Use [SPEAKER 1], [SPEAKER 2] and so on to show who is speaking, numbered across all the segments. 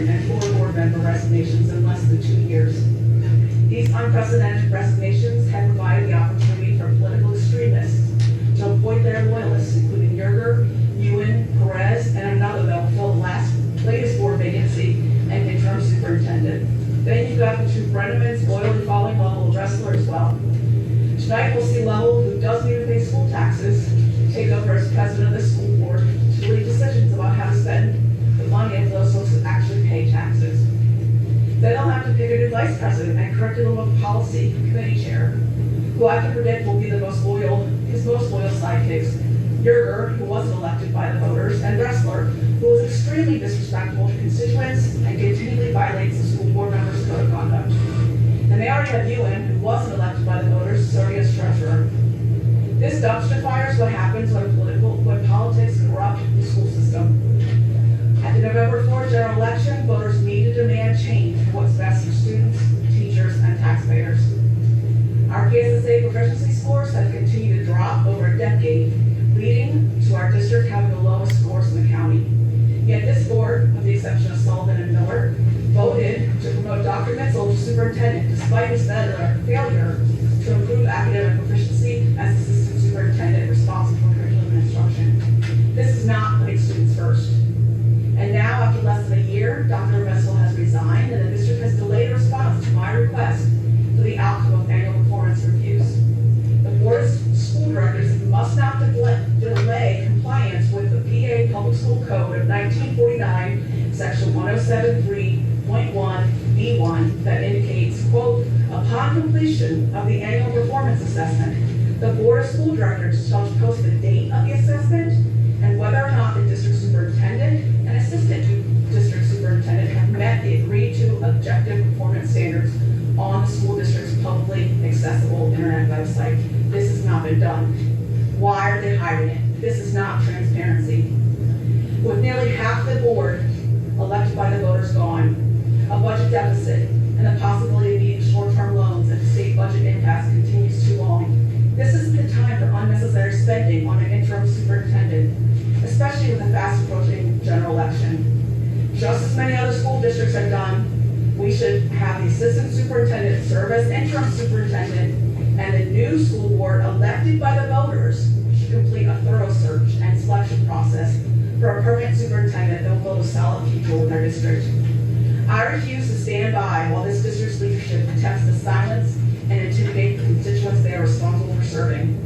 [SPEAKER 1] president and 4 board member resignations in less than 2 years. These unprecedented resignations have provided the opportunity for political extremists to appoint their loyalists, including Yerger, Ewen, Perez, and another that will fill the latest board vacancy and interim superintendent. Then you've got the 2 Brennamans loyally following Lovell Ressler as well. Tonight we'll see Lovell, who doesn't even pay school taxes, take over as president of the school board to lead decisions about how to spend the money of those folks that actually pay taxes. Then they'll have to pick a new vice president and curriculum and policy committee chair, who I can predict will be his most loyal sidekicks. Yerger, who wasn't elected by the voters, and Ressler, who was extremely disrespectful to constituents and continually violates the school board members' code of conduct. And they already have Ewen, who wasn't elected by the voters, serving as treasurer. This dumpster fire is what happens when politics corrupt the school system. At the November 4th general election, voters need to demand change for what's best for students, teachers, and taxpayers. Our PSSA proficiency scores have continued to drop over a decade, leading to our district having the lowest scores in the county. Yet this board, with the exception of Sullivan and Miller, voted to promote Dr. Mitchell to superintendent despite his failure to improve academic proficiency as assistant superintendent responsible for curriculum and instruction. This is not putting students first. And now, after less than a year, Dr. Mitchell has resigned, and the district has delayed a response to my request for the outcome of annual performance reviews. The board's school directors must not delay compliance with the PA Public School Code of 1949, Section 1073.1B1, that indicates, quote, upon completion of the annual performance assessment, the Board of School Directors shall post the date of the assessment and whether or not the district superintendent and assistant district superintendent have met the agreed to objective performance standards on the school district's publicly accessible internet website. This has not been done. Why are they hiding it? This is not transparency. With nearly half the board elected by the voters gone, a budget deficit, and the possibility of needing short-term loans if the state budget impasse continues too long, this isn't the time for unnecessary spending on an interim superintendent, especially with the fast-approaching general election. Just as many other school districts have done, we should have the assistant superintendent serve as interim superintendent, and the new school board elected by the voters should complete a thorough search and selection process for a permanent superintendent that will build a solid future with our district. I refuse to stand by while this district's leadership attempts to silence and intimidate the constituents they are responsible for serving.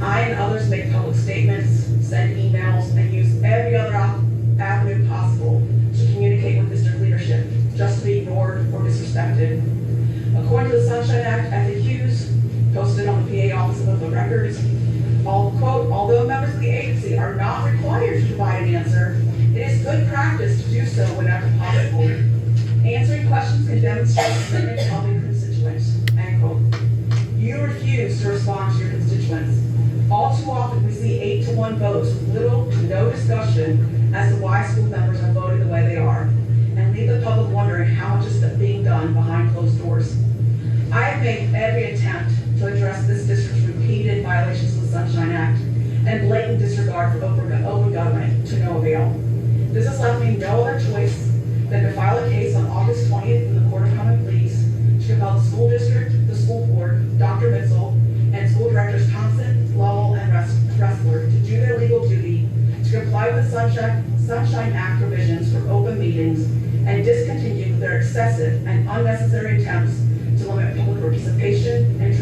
[SPEAKER 1] I and others make public statements, send emails, and use every other avenue possible to communicate with district leadership, just to be ignored or disrespected. According to the Sunshine Act FAQs posted on the PA Office of Public Records, quote, although members of the agency are not required to provide an answer, it is good practice to do so whenever possible. Answering questions can demonstrate commitment to helping constituents, end quote. You refuse to respond to your constituents. All too often we see 8-to-1 votes with little to no discussion as to why school members are voting the way they are, and leave the public wondering how much is being done behind closed doors. I have made every attempt to address this district's repeated violations of the Sunshine Act and blatant disregard for open government to no avail. This has left me no other choice than to file a case on August 20th in the Court of Common Pleas to compel the school district, the school board, Dr. Mitchell, and school directors Thompson, Lovell, and Ressler to do their legal duty to comply with the Sunshine Act provisions for open meetings and discontinue their excessive and unnecessary attempts to limit public participation and